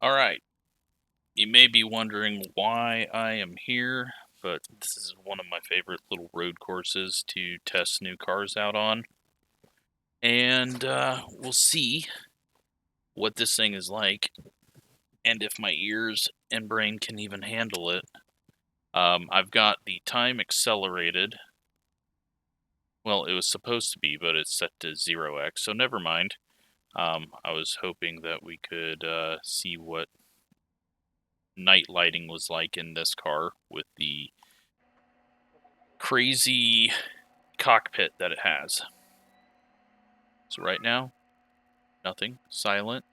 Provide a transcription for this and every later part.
Alright, you may be wondering why I am here, but this is one of my favorite little road courses to test new cars out on. And we'll see what this thing is like, and if my ears and brain can even handle it. I've got the time accelerated. Well, it was supposed to be, but it's set to 0x, so never mind. I was hoping that we could see what night lighting was like in this car with the crazy cockpit that it has. So right now, nothing, silent.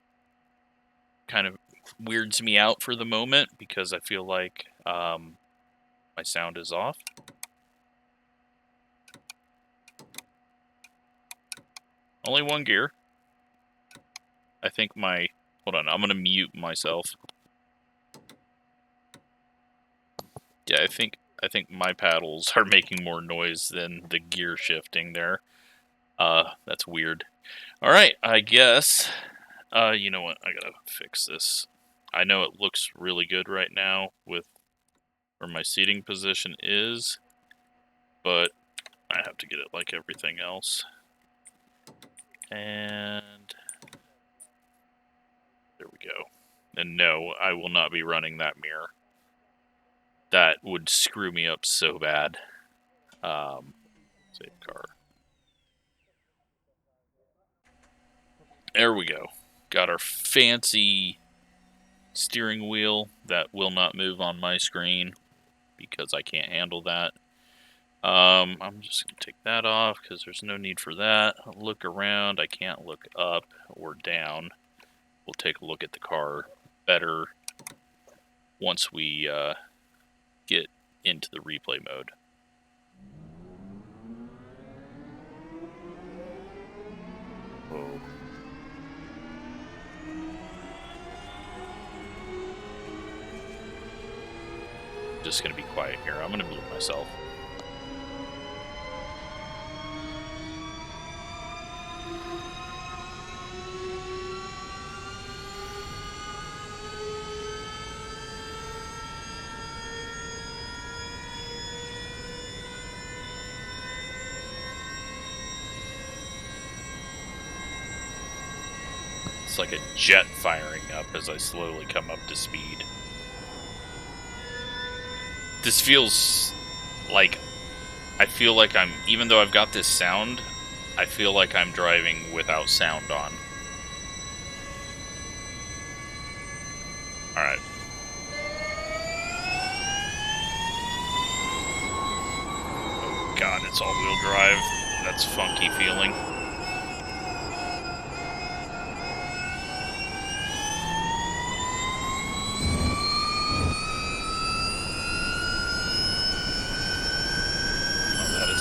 Kind of weirds me out for the moment because I feel like my sound is off. Only one gear. I think my... Hold on, I'm going to mute myself. Yeah, I think my paddles are making more noise than the gear shifting there. That's weird. Alright, I guess... you know what? I gotta fix this. I know it looks really good right now with where my seating position is, but I have to get it like everything else. And there we go. And no, I will not be running that mirror. That would screw me up so bad. Save car. There we go. Got our fancy steering wheel that will not move on my screen because I can't handle that. I'm just going to take that off because there's no need for that. Look around. I can't look up or down. We'll take a look at the car better once we get into the replay mode. Whoa. Just going to be quiet here. I'm going to mute myself. It's like a jet firing up as I slowly come up to speed. This feels like, I feel like I'm, even though I've got this sound, I feel like I'm driving without sound on. Alright. Oh god, it's all-wheel drive. That's funky feeling.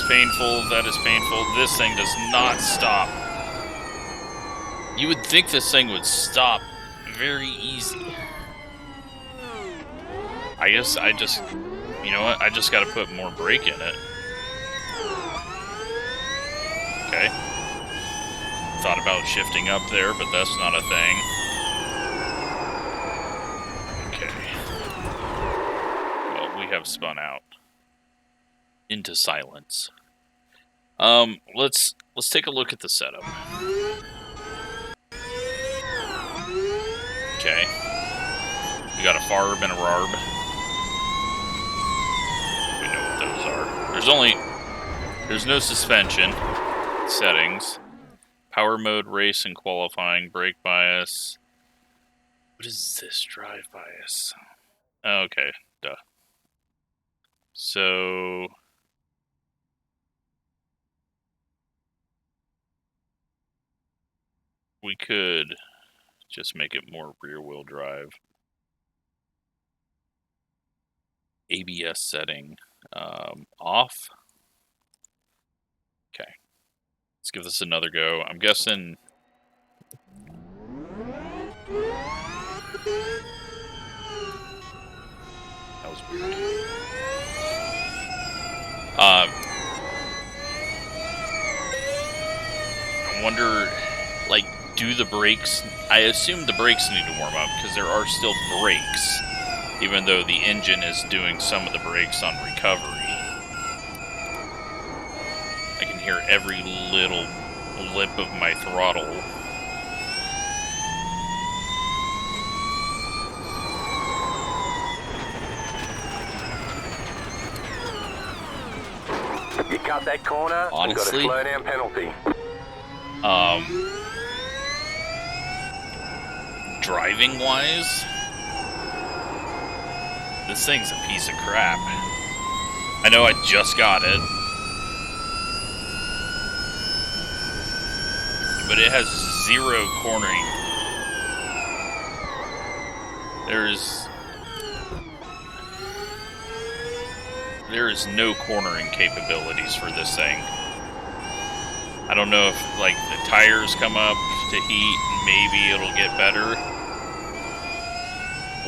Painful, that is painful. This thing does not stop. You would think this thing would stop very easy. I guess I just, you know what, I just gotta put more brake in it. Okay. Thought about shifting up there, but that's not a thing. Okay. Well, we have spun out into silence. Let's take a look at the setup. Okay. We got a farb and a rarb. We know what those are. There's no suspension settings. Power mode, race and qualifying, brake bias. What is this? Drive bias. Okay, duh. So we could just make it more rear-wheel drive. ABS setting off. Okay. Let's give this another go. I'm guessing... That was weird. I wonder, like, do the brakes... I assume the brakes need to warm up, because there are still brakes, even though the engine is doing some of the brakes on recovery. I can hear every little blip of my throttle. You cut that corner, honestly, you've got a slow down penalty. Driving wise, this thing's a piece of crap. I know I just got it, but it has 0 cornering. There is no cornering capabilities for this thing. I don't know if, like, the tires come up to heat and maybe it'll get better,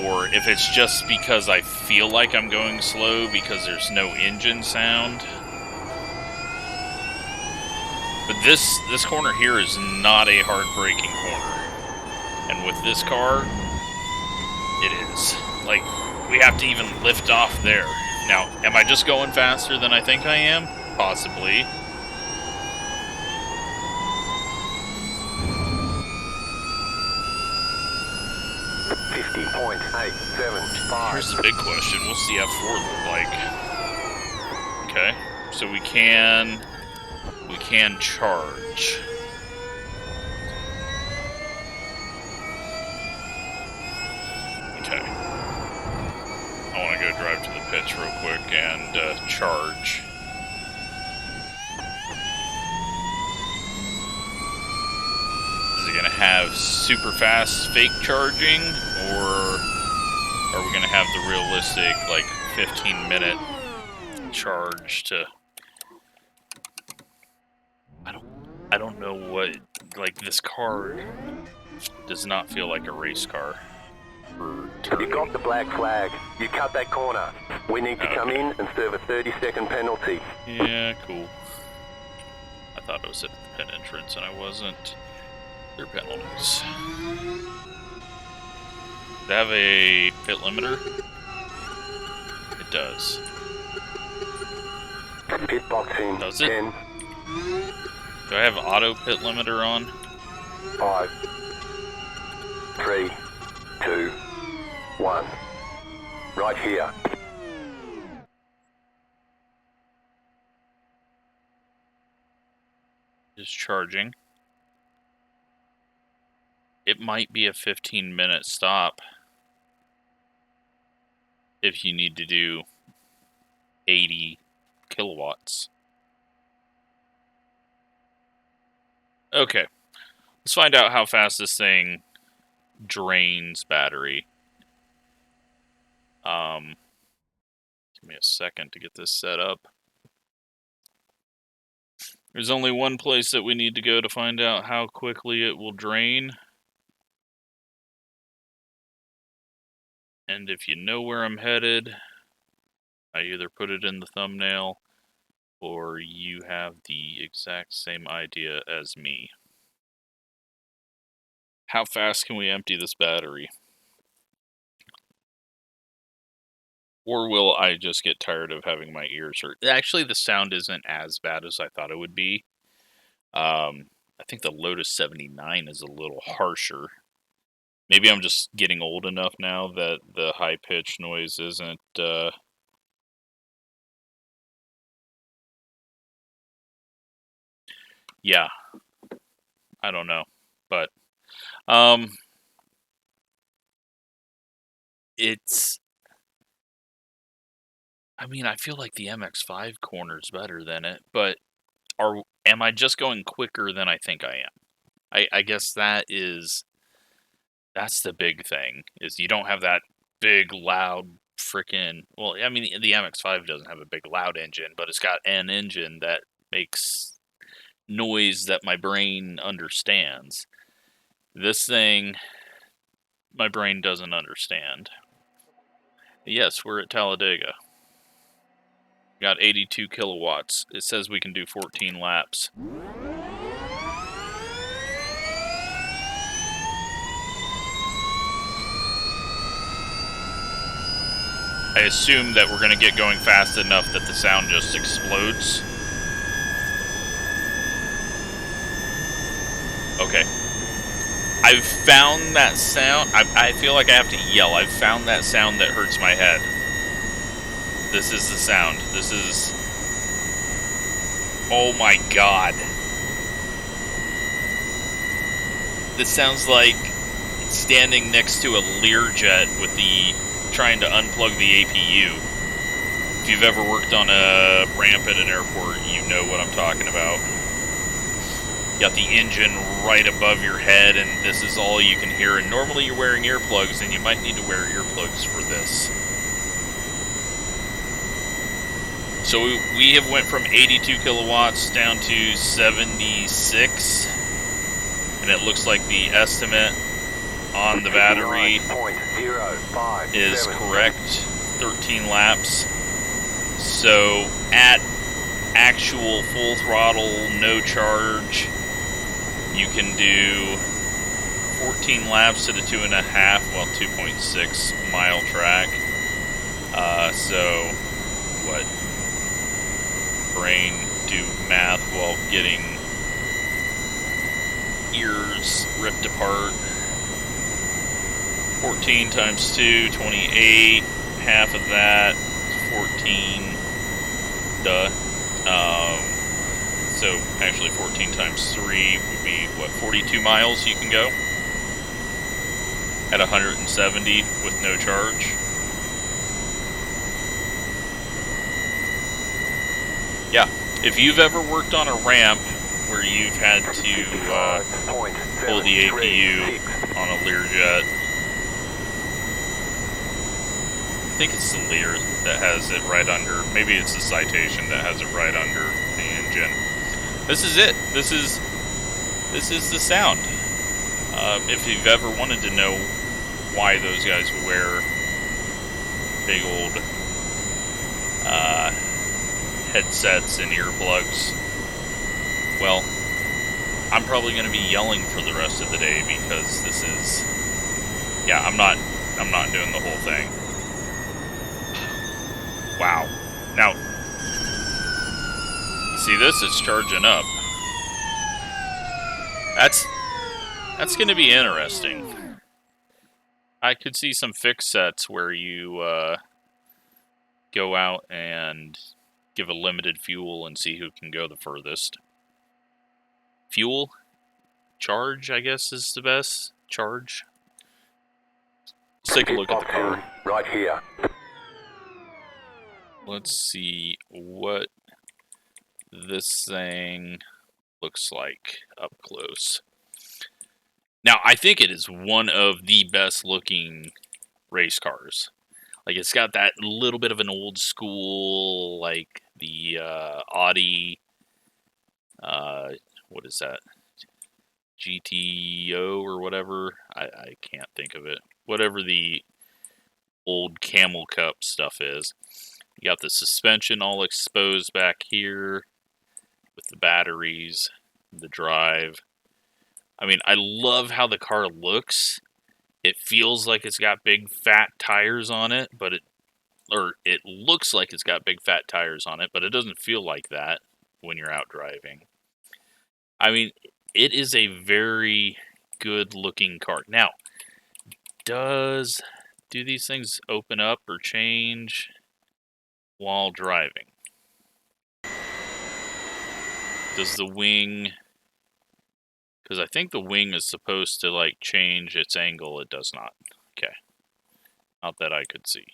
or if it's just because I feel like I'm going slow because there's no engine sound. But this corner here is not a hard braking corner. And with this car, it is. Like, we have to even lift off there. Now, am I just going faster than I think I am? Possibly. Here's the big question. What's the F4 look like? Okay, so we can charge. Okay. I want to go drive to the pits real quick and charge. Is it going to have super fast fake charging, or are we going to have the realistic, like, 15-minute charge to... I don't know what... Like, this car does not feel like a race car. You got the black flag. You cut that corner. We need to come in and serve a 30-second penalty. Yeah, cool. I thought it was at the pit entrance, and I wasn't. There are penalties. Does it have a pit limiter? It does. Pit box in. Does it? 10. Do I have auto pit limiter on? 5, 3, 2, 1. Right here. Just charging. It might be a 15-minute stop if you need to do 80 kilowatts. Okay, let's find out how fast this thing drains battery. Give me a second to get this set up. There's only one place that we need to go to find out how quickly it will drain. And if you know where I'm headed, I either put it in the thumbnail or you have the exact same idea as me. How fast can we empty this battery? Or will I just get tired of having my ears hurt? Actually, the sound isn't as bad as I thought it would be. I think the Lotus 79 is a little harsher. Maybe I'm just getting old enough now that the high-pitched noise isn't... Yeah. I don't know. But... it's... I mean, I feel like the MX-5 corner's better than it, but am I just going quicker than I think I am? I guess that's the big thing, is you don't have that big, loud, frickin'... Well, I mean, the MX-5 doesn't have a big, loud engine, but it's got an engine that makes noise that my brain understands. This thing, my brain doesn't understand. Yes, we're at Talladega. Got 82 kilowatts. It says we can do 14 laps. I assume that we're going to get going fast enough that the sound just explodes. Okay. I've found that sound. I feel like I have to yell. I've found that sound that hurts my head. This is the sound. This is... Oh my god. This sounds like standing next to a Learjet with the... trying to unplug the APU. If you've ever worked on a ramp at an airport, you know what I'm talking about. You got the engine right above your head, and this is all you can hear. And normally you're wearing earplugs, and you might need to wear earplugs for this. So we have went from 82 kilowatts down to 76, and it looks like the estimate on the battery is correct. 13 laps. So at actual full throttle, no charge, you can do 14 laps at a 2.5, well, 2.6 mile track. So what? Brain do math while getting ears ripped apart. 14 times 2, 28. Half of that, 14. Duh. So actually 14 times 3 would be, what, 42 miles you can go? At 170 with no charge. Yeah, if you've ever worked on a ramp where you've had to pull the APU on a Learjet, I think it's the Lear that has it right under, maybe it's the Citation that has it right under the engine. This is it. This is the sound. If you've ever wanted to know why those guys wear big old headsets and earplugs, well, I'm probably going to be yelling for the rest of the day because this is, yeah, I'm not doing the whole thing. Wow. Now, see this? It's charging up. That's going to be interesting. I could see some fix sets where you go out and give a limited fuel and see who can go the furthest. Fuel? Charge, I guess, is the best. Charge. Let's take a look at the car. Right here. Let's see what this thing looks like up close. Now, I think it is one of the best looking race cars. Like, it's got that little bit of an old school, like the Audi, what is that? GTO or whatever. I can't think of it. Whatever the old Camel Cup stuff is. You got the suspension all exposed back here with the batteries, the drive. I mean, I love how the car looks. It feels like it's got big fat tires on it, but it looks like it's got big fat tires on it, but it doesn't feel like that when you're out driving. I mean, it is a very good looking car. Now, do these things open up or change while driving? Does the wing... Because I think the wing is supposed to, like, change its angle. It does not. Okay. Not that I could see.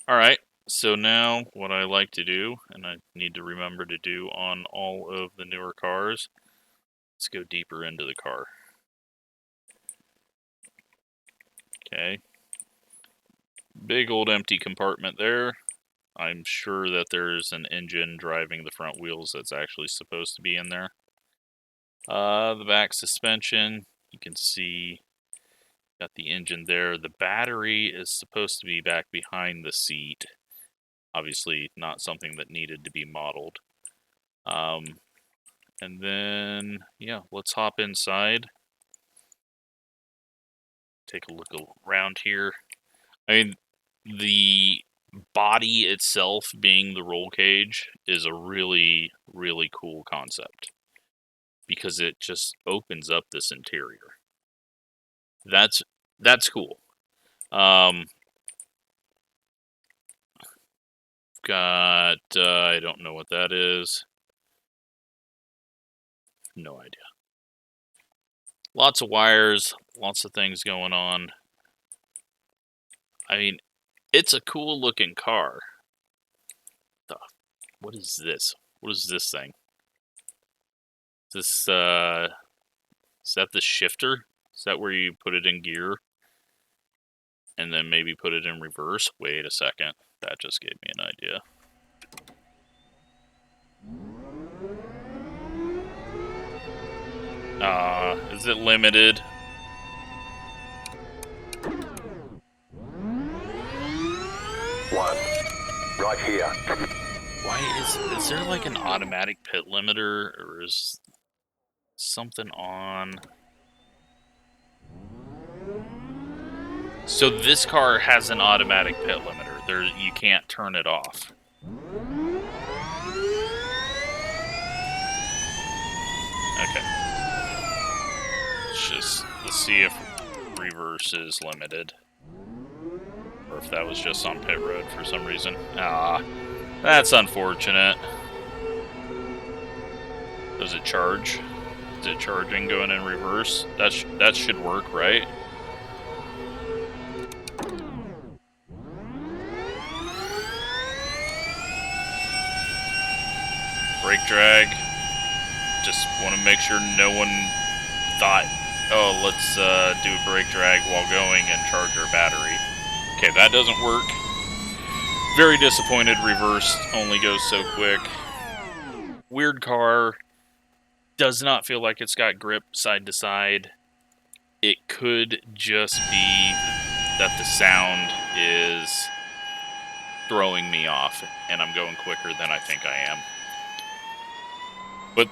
Alright, so now what I like to do, and I need to remember to do on all of the newer cars, let's go deeper into the car. Okay. Big old empty compartment there. I'm sure that there's an engine driving the front wheels that's actually supposed to be in there. The back suspension, you can see, got the engine there. The battery is supposed to be back behind the seat. Obviously not something that needed to be modeled. And then, yeah, let's hop inside. Take a look around here. I mean, the body itself being the roll cage is a really, really cool concept because it just opens up this interior. That's cool. Got I don't know what that is. No idea. Lots of wires, lots of things going on. I mean, it's a cool looking car. What is this? What is this thing? Is that the shifter? Is that where you put it in gear? And then maybe put it in reverse? Wait a second. That just gave me an idea. Is it limited? One. Right here. Why is there like an automatic pit limiter, or is something on? So this car has an automatic pit limiter. You can't turn it off. Okay. Let's see if reverse is limited. Or if that was just on pit road for some reason. That's unfortunate. Does it charge? Is it charging going in reverse? That should work, right? Brake drag. Just want to make sure no one thought, oh, let's do a brake drag while going and charge our battery. Okay, that doesn't work. Very disappointed. Reverse only goes so quick. Weird car. Does not feel like it's got grip side to side. It could just be that the sound is throwing me off and I'm going quicker than I think I am. But,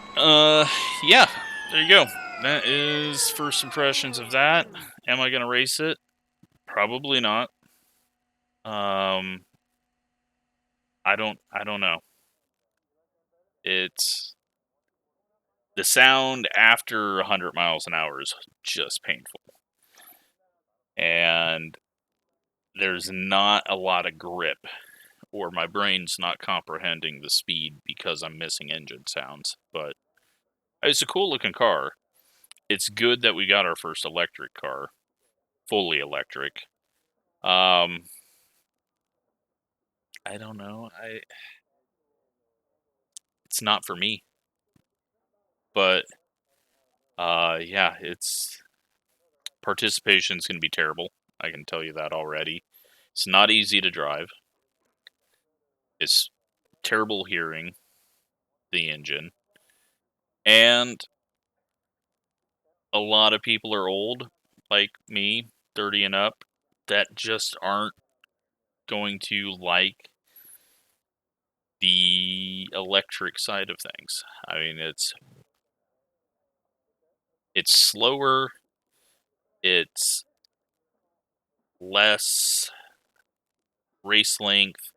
yeah, there you go. That is first impressions of that. Am I going to race it? Probably not. I don't know. It's the sound after 100 miles an hour is just painful. And there's not a lot of grip, or my brain's not comprehending the speed because I'm missing engine sounds. But it's a cool looking car. It's good that we got our first electric car, fully electric. I don't know. It's not for me. But yeah, participation's going to be terrible. I can tell you that already. It's not easy to drive. It's terrible hearing the engine. And a lot of people are old, like me, 30 and up, that just aren't going to like the electric side of things. I mean, it's slower, it's less race length,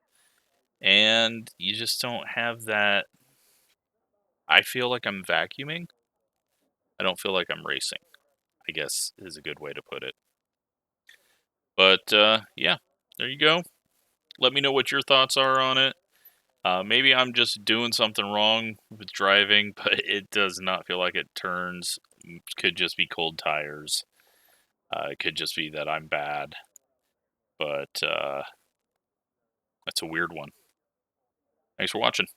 and you just don't have that. I feel like I'm vacuuming. I don't feel like I'm racing, I guess is a good way to put it. But yeah, there you go. Let me know what your thoughts are on it. Maybe I'm just doing something wrong with driving, but it does not feel like it turns. Could just be cold tires. It could just be that I'm bad. But that's a weird one. Thanks for watching.